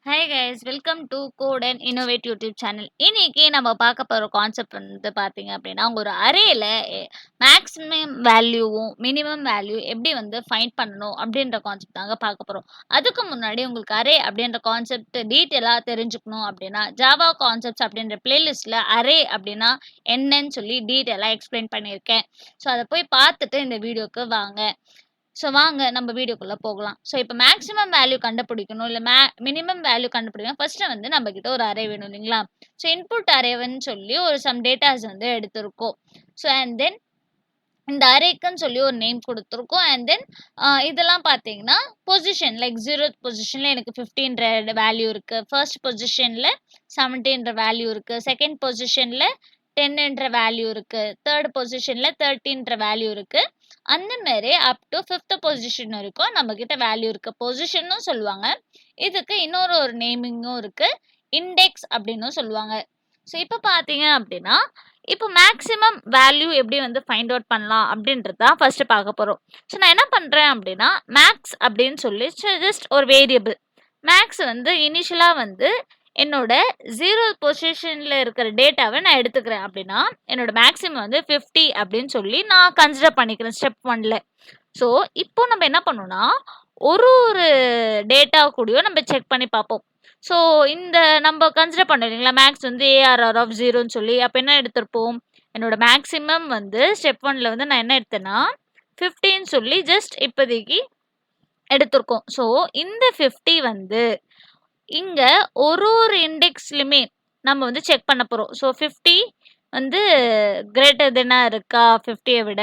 Hi guys, welcome to code and innovate YouTube channel. இன்னைக்கு நம்ம பார்க்க போகிற கான்செப்ட் வந்து பார்த்தீங்க அப்படின்னா, ஒரு அரேல மேக்ஸிமம் வேல்யூவும் மினிமம் வேல்யூ எப்படி வந்து ஃபைண்ட் பண்ணணும் அப்படின்ற கான்செப்ட் தாங்க பார்க்க போகிறோம். அதுக்கு முன்னாடி உங்களுக்கு அரே அப்படின்ற கான்செப்ட் டீட்டெயிலாக தெரிஞ்சுக்கணும் அப்படின்னா, ஜாவா கான்செப்ட்ஸ் அப்படின்ற பிளேலிஸ்ட்டில் அரே அப்படின்னா என்னன்னு சொல்லி டீட்டெயிலாக எக்ஸ்பிளைன் பண்ணியிருக்கேன். ஸோ அதை போய் பார்த்துட்டு இந்த வீடியோக்கு வாங்க. ஸோ வாங்க நம்ம வீடியோக்குள்ளே போகலாம். ஸோ இப்போ மேக்ஸிமம் வேல்யூ கண்டுபிடிக்கணும், இல்லை மினிமம் வேல்யூ கண்டுபிடிக்கணும். ஃபர்ஸ்ட்டு வந்து நம்ம கிட்ட ஒரு அரே வேணும் இல்லைங்களா? ஸோ இன்புட் அரேவன்னு சொல்லி ஒரு சம் டேட்டாஸ் வந்து எடுத்திருக்கோம். ஸோ அண்ட் தென் இந்த அரேக்குன்னு சொல்லி ஒரு நேம் கொடுத்துருக்கோம். அண்ட் தென் இதெல்லாம் பார்த்தீங்கன்னா பொசிஷன் லைக் 0th பொசிஷனில் எனக்கு 15ன்ற வேல்யூ இருக்குது, ஃபர்ஸ்ட் பொசிஷனில் 17ன்ற வேல்யூ இருக்குது, செகண்ட் பொசிஷனில் 10ன்ற வேல்யூ இருக்குது, தேர்ட் பொசிஷனில் 13ன்ற வேல்யூ இருக்குது. அந்த மாதிரி அப் டு 5th பொசிஷன் வரைக்கும் நம்ம கிட்ட வேல்யூ இருக்கு. பொசிஷனும் சொல்லுவாங்க, இதுக்கு இன்னொரு நேமிங்கும் இருக்கு, இண்டெக்ஸ் அப்படின்னு சொல்லுவாங்க. ஸோ இப்போ பார்த்தீங்க அப்படின்னா, இப்போ மேக்ஸிமம் வேல்யூ எப்படி வந்து ஃபைண்ட் அவுட் பண்ணலாம் அப்படின்றது தான் ஃபர்ஸ்ட் பார்க்க போகிறோம். ஸோ நான் என்ன பண்ணுறேன் அப்படின்னா, மேக்ஸ் அப்படின்னு சொல்லி ஜஸ்ட் ஒரு வேரியபிள் மேக்ஸ் வந்து இனிஷியலாக வந்து என்னோட 0 பொசிஷனில் இருக்கிற டேட்டாவை நான் எடுத்துக்கிறேன் அப்படின்னா, என்னோட மேக்ஸிமம் வந்து 50 அப்படின்னு சொல்லி நான் கன்சிடர் பண்ணிக்கிறேன் ஸ்டெப் 1ல். ஸோ இப்போ நம்ம என்ன பண்ணோம்னா, ஒரு டேட்டா கூடயும் நம்ம செக் பண்ணி பார்ப்போம். ஸோ இந்த நம்ம கன்சிடர் பண்ணோம் இல்லைங்களா, மேக்ஸ் வந்து ARR ஆஃப் 0ன்னு சொல்லி, அப்போ என்ன எடுத்திருப்போம், என்னோட மேக்ஸிமம் வந்து ஸ்டெப் 1ல் வந்து நான் என்ன எடுத்தேன்னா 50ன்னு சொல்லி ஜஸ்ட் இப்போதைக்கு எடுத்திருக்கோம். ஸோ இந்த 50 வந்து இங்க ஒரு இண்டெக்ஸ்லுமே நம்ம வந்து செக் பண்ண போறோம். ஸோ 50 வந்து கிரேட்டர் தென்னா இருக்கா 50யை விட,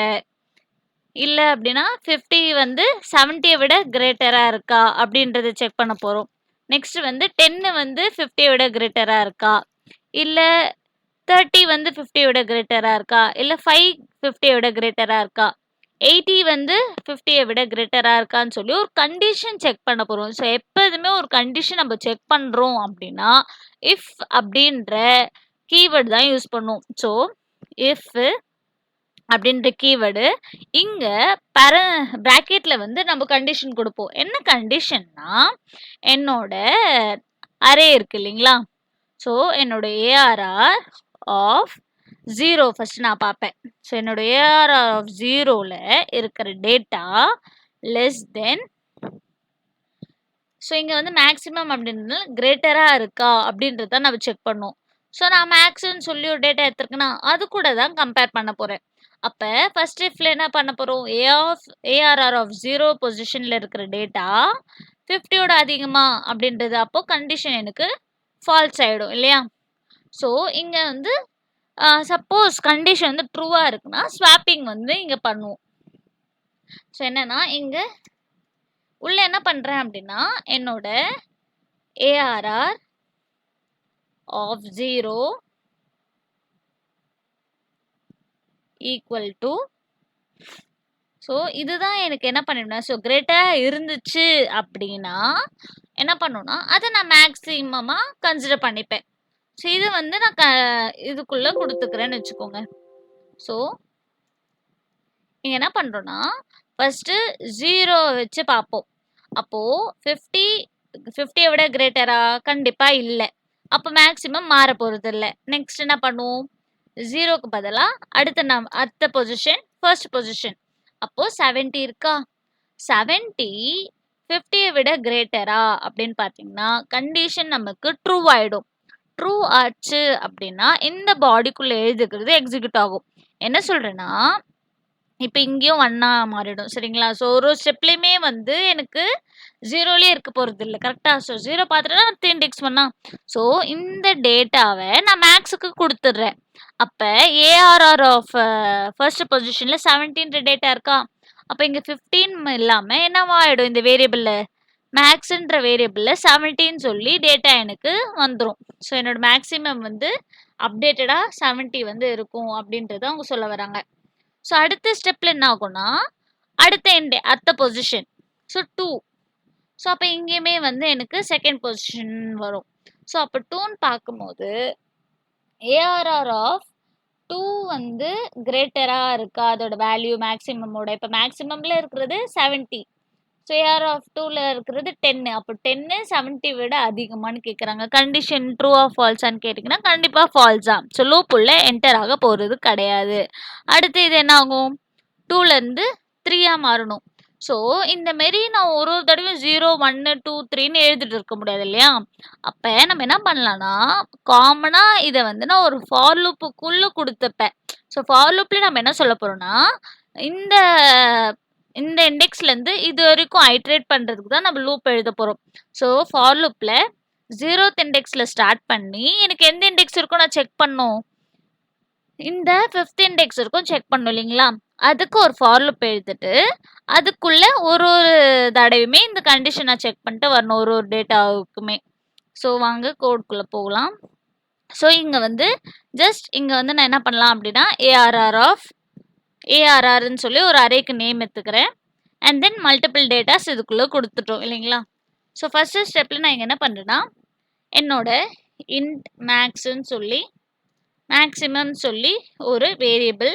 இல்லை அப்படின்னா 50 வந்து 70யை விட கிரேட்டரா இருக்கா அப்படின்றத செக் பண்ண போறோம். நெக்ஸ்ட் வந்து 10 வந்து 50யை விட கிரேட்டரா இருக்கா, இல்லை 30 வந்து 50யை விட கிரேட்டரா இருக்கா, இல்லை 5 50யை விட கிரேட்டரா இருக்கா, 80 வந்து 50யை விட கிரேட்டரா இருக்கான்னு சொல்லி ஒரு கண்டிஷன் செக் பண்ண போறோம். ஸோ எப்போதுமே ஒரு கண்டிஷன் நம்ம செக் பண்றோம் அப்படின்னா இஃப் அப்படின்ற கீவேர்டு தான் யூஸ் பண்ணுவோம். ஸோ இஃப் அப்படின்ற கீவேர்டு இங்க பிராக்கெட்ல வந்து நம்ம கண்டிஷன் கொடுப்போம். என்ன கண்டிஷன்னா, என்னோட அரே இருக்கு இல்லைங்களா, ஸோ என்னோட ARR ஆஃப் 0 ஃபர்ஸ்ட் நான் பார்ப்பேன். ஸோ என்னோட ARR ஆஃப் 0ல இருக்கிற டேட்டா லெஸ் தென், ஸோ இங்கே வந்து மேக்ஸிமம் அப்படின்றது கிரேட்டராக இருக்கா அப்படின்றத நம்ம செக் பண்ணுவோம். ஸோ நான் மேக்ஸ்ன்னு சொல்லி ஒரு டேட்டா எடுத்துருக்கேன்னா அது கூட தான் கம்பேர் பண்ண போகிறேன். அப்போ ஃபர்ஸ்ட் இஃப்ல என்ன பண்ண போகிறோம், ARR ஆஃப் 0 பொசிஷனில் இருக்கிற டேட்டா 50யோட அதிகமா அப்படின்றது, அப்போது கண்டிஷன் எனக்கு ஃபால்ஸ் ஆகிடும் இல்லையா. ஸோ இங்கே வந்து சப்போஸ் கண்டிஷன் வந்து ட்ரூவாக இருக்குன்னா ஸ்வாப்பிங் வந்து இங்கே பண்ணுவோம். ஸோ என்னன்னா இங்கே உள்ள என்ன பண்ணுறேன் அப்படின்னா, என்னோட ARR of 0 equal to, so இதுதான் எனக்கு என்ன பண்ணிடுவேன், ஸோ கிரேட்டராக இருந்துச்சு அப்படின்னா என்ன பண்ணுன்னா அதை நான் மேக்ஸிமமாக கன்சிடர் பண்ணிப்பேன். ஸோ இது வந்து நான் இதுக்குள்ளே கொடுத்துக்கிறேன்னு வச்சுக்கோங்க. ஸோ இங்கே என்ன பண்ணுறோன்னா ஃபஸ்ட்டு 0 வச்சு பார்ப்போம். அப்போது 50யை விட கிரேட்டரா, கண்டிப்பாக இல்லை, அப்போ மேக்ஸிமம் மாற போகிறது இல்லை. நெக்ஸ்ட் என்ன பண்ணுவோம், 0க்கு பதிலாக அடுத்த பொசிஷன் ஃபர்ஸ்ட் பொசிஷன், அப்போது 70 இருக்கா, 70 50யை விட கிரேட்டரா அப்படின்னு பார்த்தீங்கன்னா கண்டிஷன் நமக்கு ட்ரூ ஆகிடும். ட்ரூ ஆச்சு அப்படின்னா இந்த பாடிக்குள்ளே எழுதுக்கிறது எக்ஸிக்யூட் ஆகும். என்ன சொல்கிறேன்னா, இப்போ இங்கேயும் 1ஆ மாறிடும் சரிங்களா. ஸோ ஒரு ஸ்டெப்லேயுமே வந்து எனக்கு 0லேயே இருக்க போகிறது இல்லை, கரெக்டாக. ஸோ 0 பார்த்துட்டா 3 இண்டெக்ஸ் பண்ணா. ஸோ இந்த டேட்டாவை நான் மேக்ஸுக்கு கொடுத்துட்றேன். அப்போ ARR ஆஃப் ஃபர்ஸ்ட் பொசிஷனில் 17ன்ற டேட்டா இருக்கா, அப்போ இங்கே 15 இல்லாமல் என்னவாயிடும், இந்த வேரியபிளில் மேக்ஸுன்ற வேரியபிளில் 17 சொல்லி டேட்டா எனக்கு வந்துடும். ஸோ என்னோட மேக்ஸிமம் வந்து அப்டேட்டடாக 70 வந்து இருக்கும் அப்படின்றத அவங்க சொல்ல வராங்க. ஸோ அடுத்த ஸ்டெப்பில் என்ன ஆகும்னா, அடுத்த பொசிஷன் ஸோ 2. ஸோ அப்போ இங்கேயுமே வந்து எனக்கு செகண்ட் பொசிஷன் வரும். ஸோ அப்போ 2ன்னு பார்க்கும்போது ARR ஆஃப் 2 வந்து கிரேட்டராக இருக்கா, அதோட வேல்யூ மேக்ஸிமமோட. இப்போ மேக்ஸிமமில் இருக்கிறது 70. ஸோ ஏஆர் ஆஃப் 2ல இருக்கிறது 10. அப்போ 10 70 விட அதிகமான்னு கேட்குறாங்க. கண்டிஷன் ட்ரூ ஆஃப் ஃபால்ஸான்னு கேட்டிங்கன்னா கண்டிப்பாக ஃபால்ஸ் தான். ஸோ லூப் உள்ள என்டர் ஆக போகிறது கிடையாது. அடுத்து இது என்ன ஆகும், 2லேருந்து 3யாக மாறணும். ஸோ இந்த மாரி நான் ஒரு தடவையும் 0 1 2 3ன்னு எழுதிட்டு இருக்க முடியாது இல்லையா? அப்போ நம்ம என்ன பண்ணலாம்னா காமனாக இதை வந்து நான் ஒரு ஃபார் லூப்புக்குள்ளே கொடுத்துப்பேன். ஸோ ஃபார் லூப்பில் நம்ம என்ன சொல்ல போகிறோம்னா இந்த இந்த இண்டெக்ஸ்லேருந்து இது வரைக்கும் ஐட்ரேட் பண்ணுறதுக்கு தான் நம்ம லூப் எழுத போகிறோம். ஸோ ஃபார் லூப்பில் 0th இண்டெக்ஸில் ஸ்டார்ட் பண்ணி எனக்கு எந்த இண்டெக்ஸ் இருக்கும் நான் செக் பண்ணணும், இந்த 5th இண்டெக்ஸ் இருக்கும் செக் பண்ணணும் இல்லைங்களா? அதுக்கு ஒரு ஃபார் லூப் எழுதிட்டு அதுக்குள்ளே ஒரு ஒரு தடவையுமே இந்த கண்டிஷனை செக் பண்ணிட்டு வரணும் ஒரு ஒரு டேட்டாவுக்குமே. ஸோ வாங்க கோட்குள்ளே போகலாம். ஸோ இங்கே வந்து ஜஸ்ட் இங்கே வந்து நான் என்ன பண்ணலாம் அப்படின்னா ஏஆர்ஆர்னு சொல்லி ஒரு அரேக்கு நேம் எடுத்துக்கிறேன். அண்ட் தென் மல்டிபிள் டேட்டாஸ் இதுக்குள்ளே கொடுத்துட்டோம் இல்லைங்களா? ஸோ ஃபஸ்ட்டு ஸ்டெப்பில் நான் இங்கே என்ன பண்ணுறேன்னா என்னோட இன்ட் மேக்ஸ்ன்னு சொல்லி மேக்ஸிமம் சொல்லி ஒரு வேரியபிள்,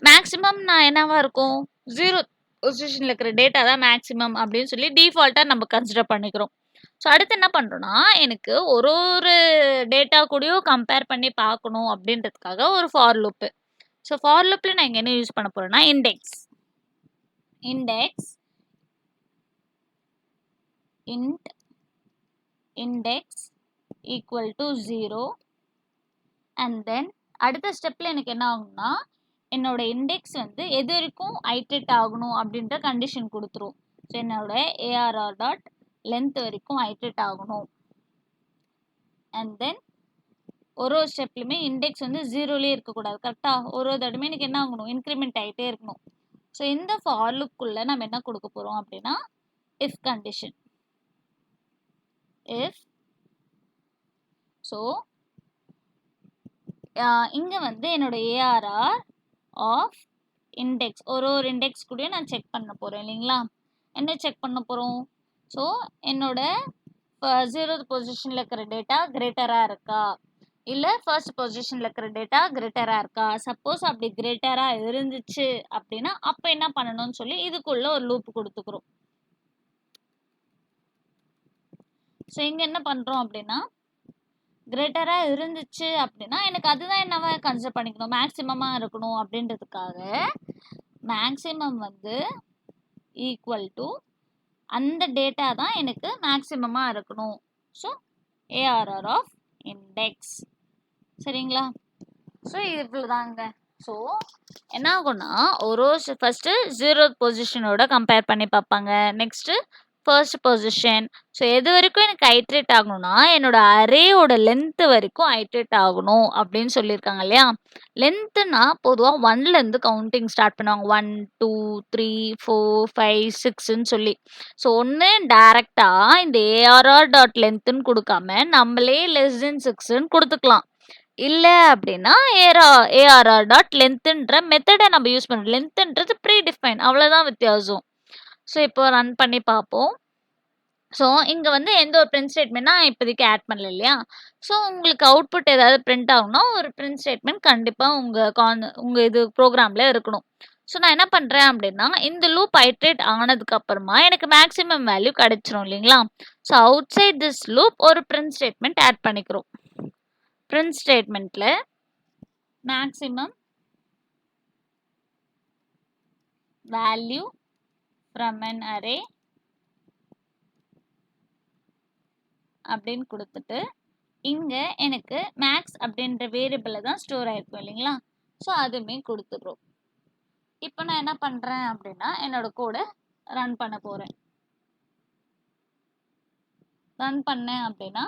மேக்ஸிமம் நான் என்னவா இருக்கும் 0 பொசிஷனில் இருக்கிற டேட்டா தான் மேக்ஸிமம் அப்படின்னு சொல்லி டிஃபால்ட்டாக நம்ம கன்சிடர் பண்ணிக்கிறோம். ஸோ அடுத்து என்ன பண்ணுறோன்னா எனக்கு ஒரு ஒரு டேட்டா கூடயும் கம்பேர் பண்ணி பார்க்கணும் அப்படின்றதுக்காக ஒரு ஃபார் லூப்பு. ஸோ ஃபார் லூப்பில் நான் இங்கே என்ன யூஸ் பண்ண போகிறேன்னா index index equal to 0. And then அடுத்த ஸ்டெப்பில் எனக்கு என்ன ஆகும்னா என்னோட இண்டெக்ஸ் வந்து எது வரைக்கும் ஐட்ரேட் ஆகணும் அப்படின்ற கண்டிஷன் கொடுத்துரும். ஸோ என்னோட ஏஆர்ஆர் டாட் லென்த் வரைக்கும் ஐட்ரேட் ஆகணும். அண்ட் தென் ஒரு ஒரு ஸ்டெப்லையுமே இண்டெக்ஸ் வந்து 0லேயே இருக்கக்கூடாது. கரெக்டாக ஒரு ஒரு தடவையுமே எனக்கு என்ன ஆகணும், இன்க்ரிமெண்ட் ஆகிட்டே இருக்கணும். ஸோ இந்த ஃபார் லூப்புக்குள்ளே நம்ம என்ன கொடுக்க போகிறோம் அப்படின்னா இஃப் கண்டிஷன். இஃப் ஸோ இங்கே வந்து என்னோட ஏஆர்ஆர் ஆஃப் இண்டெக்ஸ் ஒரு ஒரு இண்டெக்ஸ் கூட நான் செக் பண்ண போகிறேன் இல்லைங்களா? என்ன செக் பண்ண போகிறோம்? ஸோ என்னோட 0th பொசிஷனில் இருக்கிற டேட்டா கிரேட்டராக இருக்கா, இல்லை ஃபர்ஸ்ட் பொசிஷனில் இருக்கிற டேட்டா கிரேட்டராக இருக்கா. சப்போஸ் அப்படி கிரேட்டராக இருந்துச்சு அப்படின்னா அப்போ என்ன பண்ணணும்னு சொல்லி இதுக்குள்ளே ஒரு லூப் கொடுத்துக்கிறோம். ஸோ இங்கே என்ன பண்ணுறோம் அப்படின்னா கிரேட்டராக இருந்துச்சு அப்படின்னா எனக்கு அதுதான் என்னவா கன்சிடர் பண்ணிக்கணும், மேக்ஸிமமாக இருக்கணும் அப்படின்றதுக்காக மேக்ஸிமம் வந்து ஈக்குவல் டு அந்த டேட்டா தான் எனக்கு மேக்ஸிமமாக இருக்கணும். So ARR of index. சரிங்களா? ஸோ இது இவ்வளோதாங்க. ஸோ என்ன ஆகும்னா ஒரு ஃபஸ்ட்டு 0th பொசிஷனோட கம்பேர் பண்ணி பார்ப்பாங்க, நெக்ஸ்ட்டு ஃபர்ஸ்ட் பொசிஷன். ஸோ எது வரைக்கும் எனக்கு ஐட்ரேட் ஆகணும்னா என்னோட அரேயோட லென்த்து வரைக்கும் ஐட்ரேட் ஆகணும் அப்படின்னு சொல்லியிருக்காங்க இல்லையா? லென்த்துனா பொதுவாக 1லேருந்து கவுண்டிங் ஸ்டார்ட் பண்ணுவாங்க, 1 2 3 4 5 6ன்னு சொல்லி. ஸோ ஒன்று டேரெக்டாக இந்த ஏஆர்ஆர் டாட் லென்த்துன்னு கொடுக்காம நம்மளே லெஸ் தென் 6ன்னு கொடுத்துக்கலாம். இல்லை அப்படின்னா ஏஆர்ஆர் டாட் லென்த்துன்ற மெத்தடை நம்ம யூஸ் பண்ணுறோம். லென்த்துன்றது ப்ரீ டிஃபைன், அவ்வளோதான் வித்தியாசம். ஸோ இப்போ ரன் பண்ணி பார்ப்போம். ஸோ இங்கே வந்து எந்த ஒரு பிரிண்ட் ஸ்டேட்மெண்ட் நான் இப்போதைக்கு ஆட் பண்ணல இல்லையா? ஸோ உங்களுக்கு அவுட்புட் ஏதாவது பிரிண்ட் ஆகும்னா ஒரு பிரிண்ட் ஸ்டேட்மெண்ட் கண்டிப்பாக உங்கள் இது ப்ரோக்ராமில் இருக்கணும். ஸோ நான் என்ன பண்ணுறேன் அப்படின்னா இந்த லூப் ஐட்ரேட் ஆனதுக்கு அப்புறமா எனக்கு மேக்ஸிமம் வேல்யூ கிடைச்சிரும் இல்லைங்களா? So outside this loop ஒரு பிரிண்ட் ஸ்டேட்மெண்ட் ஆட் பண்ணிக்கிறோம். பிரிண்ட் ஸ்டேட்மெண்ட்டில் maximum value from an array அப்படின்னு கொடுத்துட்டு இங்கே எனக்கு மேக்ஸ் அப்படின்ற வேரியபிளில் தான் ஸ்டோர் ஆகிருக்கும் இல்லைங்களா? ஸோ அதுவுமே கொடுத்துட்றோம். இப்போ நான் என்ன பண்ணுறேன் அப்படின்னா என்னோட கோடை ரன் பண்ண போகிறேன். ரன் பண்ணேன் அப்படின்னா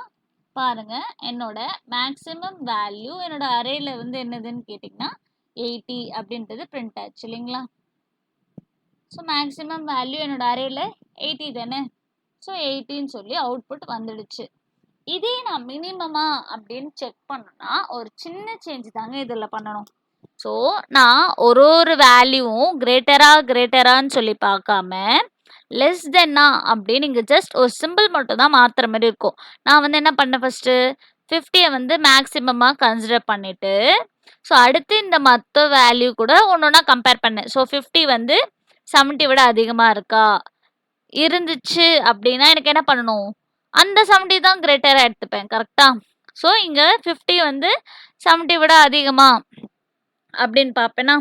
பாருங்கள் என்னோட மேக்ஸிமம் வேல்யூ என்னோட அரேயில் வந்து என்னதுன்னு கேட்டிங்கன்னா 80 அப்படின்றது பிரிண்ட் ஆச்சு இல்லைங்களா? ஸோ மேக்ஸிமம் வேல்யூ என்னோட அரேயில் 80 தானே? ஸோ 80ன்னு சொல்லி அவுட்புட் வந்துடுச்சு. இதே நான் மினிமமா அப்படின்னு செக் பண்ணணும்னா ஒரு சின்ன சேஞ்ச் தாங்க இதில் பண்ணணும். ஸோ நான் ஒரு ஒரு வேல்யூவும் கிரேட்டரான்னு சொல்லி பார்க்காம லெஸ் தென்னா அப்படின்னு இங்கே ஜஸ்ட் ஒரு சிம்பிள் மட்டும் தான் மாற்றுற மாதிரி இருக்கும். நான் வந்து என்ன பண்ணேன், ஃபஸ்ட்டு 50யை வந்து மேக்ஸிமமாக கன்சிடர் பண்ணிவிட்டு ஸோ அடுத்து இந்த மற்ற வேல்யூ கூட ஒன்று ஒன்றா கம்பேர் பண்ணேன். ஸோ 50 வந்து 70 விட அதிகமாக இருக்கா, இருந்துச்சு அப்படின்னா எனக்கு என்ன பண்ணணும்? அந்த 70 தான் கிரேட்டரா எடுத்துப்பேன். கரெக்ட்டா? ஸோ, இங்க 50 வந்து 70 விட அதிகமா அப்படின்னு பார்ப்பேனா?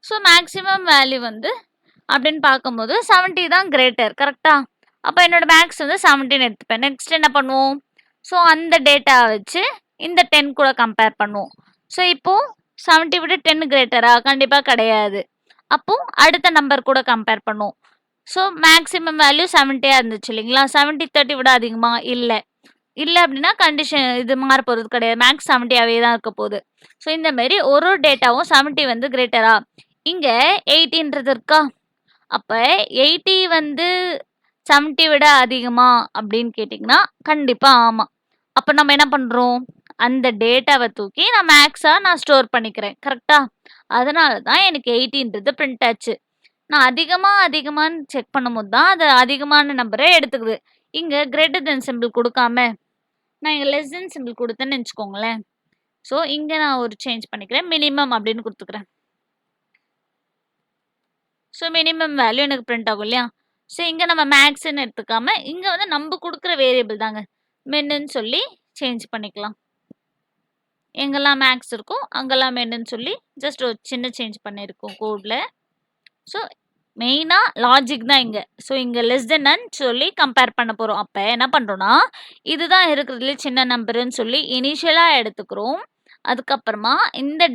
ஸோ, மேக்ஸிமம் வேல்யூ வந்து அப்படின்னு பார்க்கும்போது 70 தான் கிரேட்டர். கரெக்ட்டா? அப்ப என்னோட மேக்ஸ் வந்து 17 எடுத்துப்பேன். நெக்ஸ்ட் என்ன பண்ணுவோம்? ஸோ, அந்த டேட்டாவ வச்சு இந்த 10 கூட கம்பேர் பண்ணுவோம். ஸோ, இப்போ 70 விட 10 கிரேட்டரா? கண்டிப்பா கிடையாது. அப்போ அடுத்த நம்பர் கூட கம்பேர் பண்ணுவோம். ஸோ, மேக்ஸிமம் வேல்யூ 70யா இருந்துச்சு இல்லைங்களா? 70 30 விட அதிகமா? இல்ல. இல்ல அப்படின்னா கண்டிஷன் இது மாறப் போறது கிடையாது. மேக்ஸ் 70யாவே தான் இருக்க போகுது. ஸோ, இந்த மாரி ஒரு டேட்டாவும் 70 வந்து கிரேட்டரா? இங்க 80ன்றது இருக்கா? அப்ப 80 வந்து 70 விட அதிகமா அப்படின்னு கேட்டீங்கன்னா, கண்டிப்பா ஆமா. அப்ப நம்ம என்ன பண்றோம்? அந்த டேட்டாவ தூக்கி நான் ஸ்டோர் பண்ணிக்கிறேன். கரெக்ட்டா? அதனால தான் எனக்கு 80ன்றது பிரிண்ட் ஆச்சு. நான் அதிகமான்னு செக் பண்ணும்போது தான் அது அதிகமான நம்பர எடுத்துக்குது. இங்க கிரேட்டர் தென் சிம்பிள் குடுக்காம, நான் இங்க லெஸ் தென் சிம்பிள் குடுத்தேன்னு வச்சுக்கோங்களேன். ஸோ, இங்க நான் ஒரு சேஞ்ச் பண்ணிக்கிறேன். மினிமம் அப்படின்னு குடுத்துக்கிறேன். ஸோ, மினிமம் வேல்யூ எனக்கு பிரிண்ட் ஆகும் இல்லையா? ஸோ, இங்க நம்ம மேக்ஸ்ன்னு எடுத்துக்காம, இங்க வந்து நம்ப குடுக்குற வேரியபிள் தாங்க. மின்னுன்னு சொல்லி சேஞ்ச் பண்ணிக்கலாம். எங்கெல்லாம் மேக்ஸ் இருக்கோ, அங்கெல்லாம் மின்னுன்னு சொல்லி ஜஸ்ட் ஒரு சின்ன சேஞ்ச் பண்ணியிருக்கோம் கோட்ல. ஸோ, மெயினா லாஜிக் தான் இங்க. ஸோ, இங்க லெஸ் தென்னு சொல்லி கம்பேர் பண்ண போறோம். அப்ப என்ன பண்றோம்னா, இதுதான் இருக்கிறதுலே சின்ன நம்பருன்னு சொல்லி இனிஷியலா எடுத்துக்கிறோம். அதுக்கப்புறமா இந்த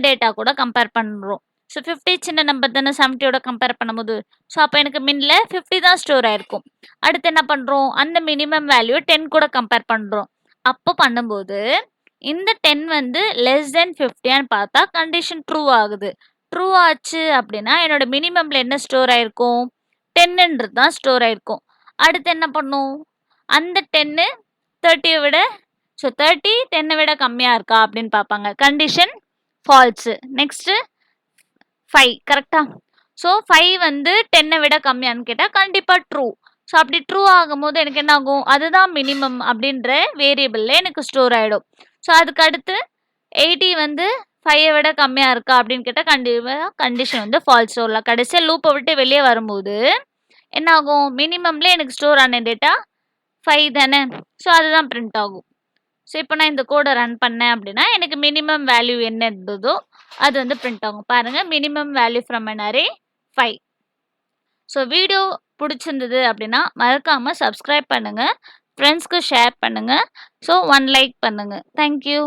டேட்டா கூட கம்பேர் பண்றோம். ஸோ, 50 சின்ன நம்பர் தானே 70யோட கம்பேர் பண்ணும்போது. ஸோ, அப்ப எனக்கு மின்ல 50 தான் ஸ்டோர் ஆயிருக்கும். அடுத்து என்ன பண்றோம்? அந்த மினிமம் வேல்யூ 10 கூட கம்பேர் பண்றோம். அப்போ பண்ணும்போது, இந்த 10 வந்து லெஸ் தென் 50யான்னு பார்த்தா கண்டிஷன் ட்ரூ ஆகுது. ட்ரூ ஆச்சு அப்படின்னா, என்னோட மினிமம்ல என்ன ஸ்டோர் ஆயிருக்கும்? 10ன்றது தான் ஸ்டோர் ஆயிருக்கும். அடுத்து என்ன பண்ணும்? அந்த 10 30ய விட 30 10 விட கம்மியா இருக்கா அப்படின்னு பார்ப்பாங்க. Condition falls. நெக்ஸ்ட்டு 5 கரெக்ட்டா? ஸோ, 5 வந்து 10 விட கம்மியான்னு கேட்டா கண்டிப்பா ட்ரூ. ஸோ, அப்படி ட்ரூ ஆகும்போது எனக்கு என்ன ஆகும்? அதுதான் மினிமம் அப்படின்ற வேரியபிள்ல எனக்கு ஸ்டோர் ஆயிடும். ஸோ, அதுக்கு அடுத்து 80 வந்து 5 விட கம்மியா இருக்கா அப்படின்னு கேட்டா கண்டிப்பா கண்டிஷன் வந்து ஃபால்ஸ். ஸோ, கடைசியா லூப்ப விட்டு வெளிய வரும்போது என்ன ஆகும்? மினிமம்ல எனக்கு ஸ்டோர் ஆன டேட்டா 5 தானே. ஸோ, அதுதான் பிரிண்ட் ஆகும். ஸோ, இப்போ நான் இந்த கோட ரன் பண்ணேன் அப்படின்னா, எனக்கு மினிமம் வேல்யூ என்ன இருந்ததோ அது வந்து பிரிண்ட் ஆகும். பாருங்க minimum value from an array 5. So, video புடிச்சிருந்தது அப்படின்னா, மறக்காம சப்ஸ்கிரைப் பண்ணுங்க. ஃப்ரெண்ட்ஸ்க்கு ஷேர் பண்ணுங்க. ஸோ, 1 லைக் பண்ணுங்க. Thank you.